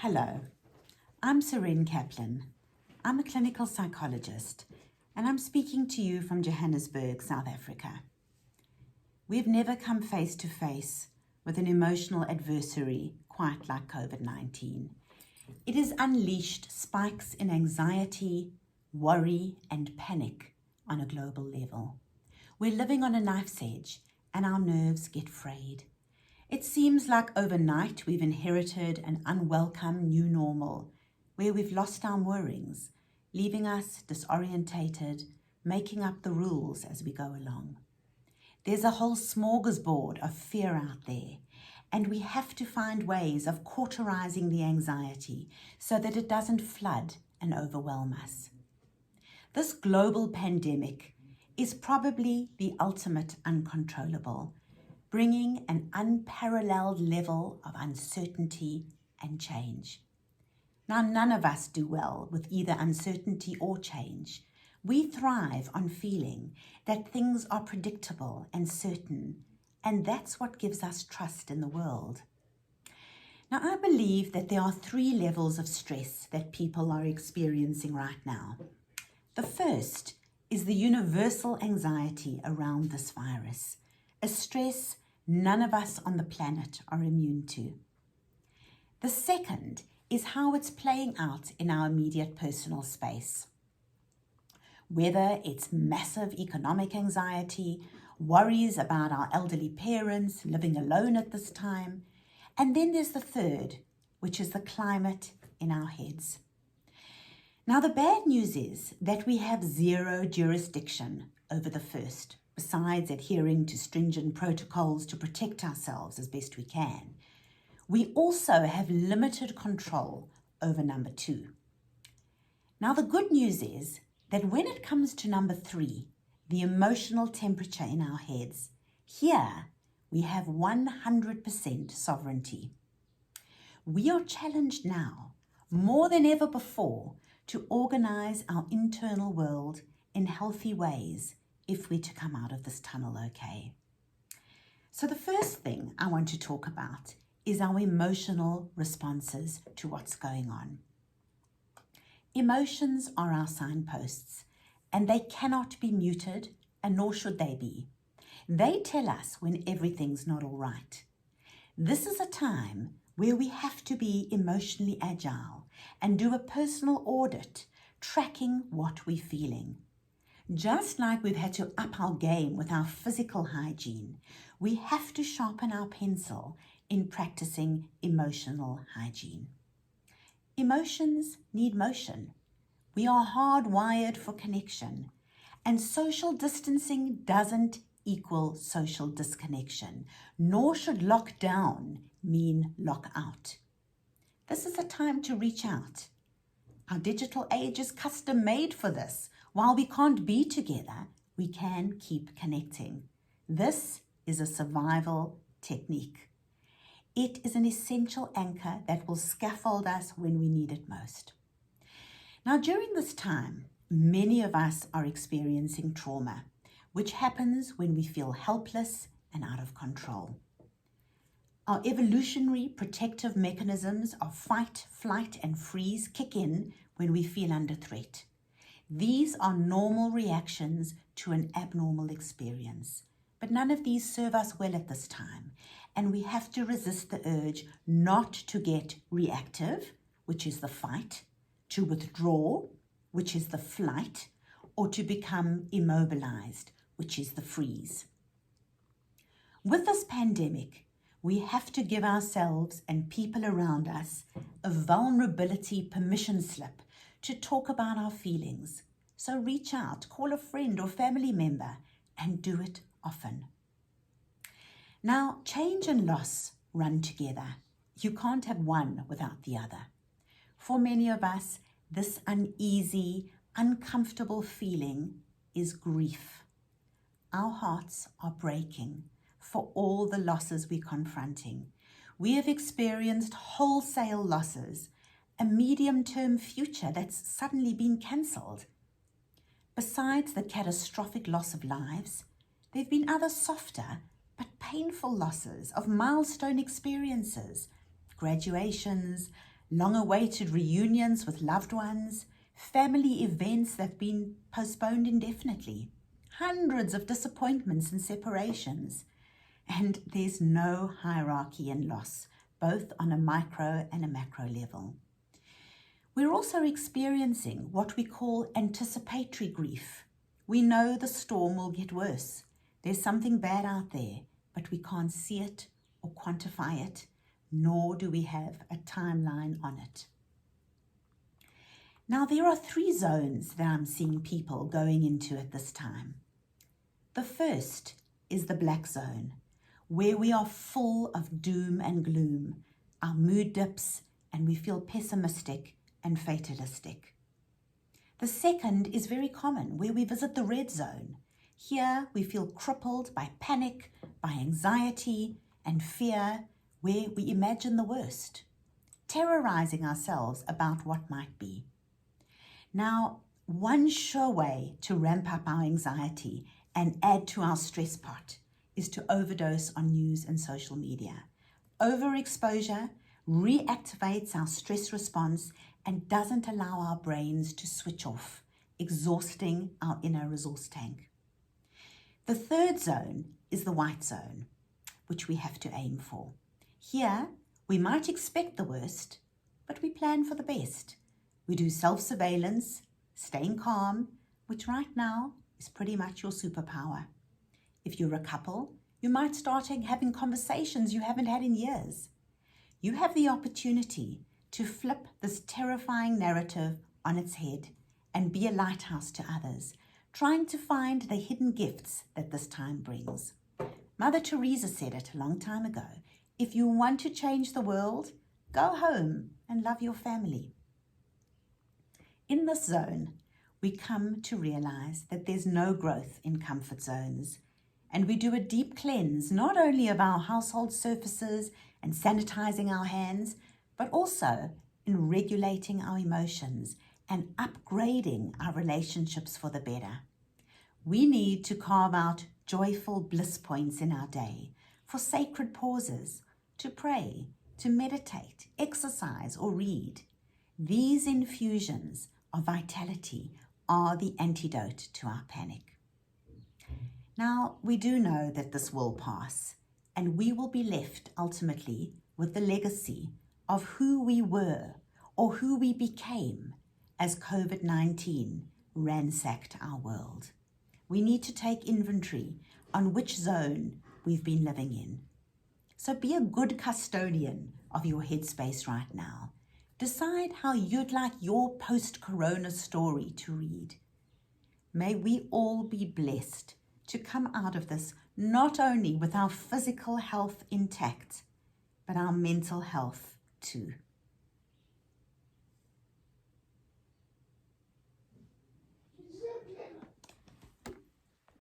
Hello, I'm Serene Kaplan. I'm a clinical psychologist and I'm speaking to you from Johannesburg, South Africa. We've never come face to face with an emotional adversary quite like Covid-19. It has unleashed spikes in anxiety, worry and panic on a global level. We're living on a knife's edge and our nerves get frayed. It seems like overnight we've inherited an unwelcome new normal where we've lost our moorings, leaving us disorientated, making up the rules as we go along. There's a whole smorgasbord of fear out there, and we have to find ways of cauterizing the anxiety so that it doesn't flood and overwhelm us. This global pandemic is probably the ultimate uncontrollable, bringing an unparalleled level of uncertainty and change. Now, none of us do well with either uncertainty or change. We thrive on feeling that things are predictable and certain, and that's what gives us trust in the world. Now, I believe that there are 3 levels of stress that people are experiencing right now. The first is the universal anxiety around this virus, a stress none of us on the planet are immune to. The second is how it's playing out in our immediate personal space. Whether it's massive economic anxiety, worries about our elderly parents living alone at this time, and then there's the third, which is the climate in our heads. Now, the bad news is that we have 0 jurisdiction over the first, besides adhering to stringent protocols to protect ourselves as best we can. We also have limited control over number 2. Now, the good news is that when it comes to number 3, the emotional temperature in our heads, here we have 100% sovereignty. We are challenged now, more than ever before, to organize our internal world in healthy ways if we're to come out of this tunnel okay. So the first thing I want to talk about is our emotional responses to what's going on. Emotions are our signposts, and they cannot be muted, and nor should they be. They tell us when everything's not all right. This is a time where we have to be emotionally agile and do a personal audit, tracking what we're feeling. Just like we've had to up our game with our physical hygiene, we have to sharpen our pencil in practicing emotional hygiene. Emotions need motion. We are hardwired for connection, and social distancing doesn't equal social disconnection, nor should lockdown mean lock out. This is a time to reach out. Our digital age is custom made for this. While we can't be together, we can keep connecting. This is a survival technique. It is an essential anchor that will scaffold us when we need it most. Now, during this time, many of us are experiencing trauma, which happens when we feel helpless and out of control. Our evolutionary protective mechanisms of fight, flight, and freeze kick in when we feel under threat. These are normal reactions to an abnormal experience, but none of these serve us well at this time, and we have to resist the urge not to get reactive, which is the fight, to withdraw, which is the flight, or to become immobilized, which is the freeze. With this pandemic, we have to give ourselves and people around us a vulnerability permission slip to talk about our feelings. So reach out, call a friend or family member, and do it often. Now, change and loss run together. You can't have one without the other. For many of us, this uneasy, uncomfortable feeling is grief. Our hearts are breaking for all the losses we're confronting. We have experienced wholesale losses, a medium-term future that's suddenly been cancelled. Besides the catastrophic loss of lives, there have been other softer but painful losses of milestone experiences, graduations, long-awaited reunions with loved ones, family events that have been postponed indefinitely, hundreds of disappointments and separations, and there's no hierarchy in loss, both on a micro and a macro level. We're also experiencing what we call anticipatory grief. We know the storm will get worse. There's something bad out there, but we can't see it or quantify it, nor do we have a timeline on it. Now, there are 3 zones that I'm seeing people going into at this time. The first is the black zone, where we are full of doom and gloom. Our mood dips and we feel pessimistic and fatalistic. The second is very common, where we visit the red zone. Here we feel crippled by panic, by anxiety and fear, where we imagine the worst, terrorizing ourselves about what might be. Now, one sure way to ramp up our anxiety and add to our stress pot is to overdose on news and social media. Overexposure reactivates our stress response and doesn't allow our brains to switch off, exhausting our inner resource tank. The third zone is the white zone, which we have to aim for. Here, we might expect the worst, but we plan for the best. We do self-surveillance, staying calm, which right now is pretty much your superpower. If you're a couple, you might start having conversations you haven't had in years. You have the opportunity to flip this terrifying narrative on its head and be a lighthouse to others, trying to find the hidden gifts that this time brings. Mother Teresa said it a long time ago. If you want to change the world, go home and love your family. In this zone, we come to realize that there's no growth in comfort zones, and we do a deep cleanse, not only of our household surfaces and sanitizing our hands, but also in regulating our emotions and upgrading our relationships for the better. We need to carve out joyful bliss points in our day for sacred pauses, to pray, to meditate, exercise, or read. These infusions of vitality are the antidote to our panic. Now, we do know that this will pass, and we will be left ultimately with the legacy of who we were or who we became as Covid-19 ransacked our world. We need to take inventory on which zone we've been living in. So be a good custodian of your headspace right now. Decide how you'd like your post-corona story to read. May we all be blessed to come out of this not only with our physical health intact, but our mental health too.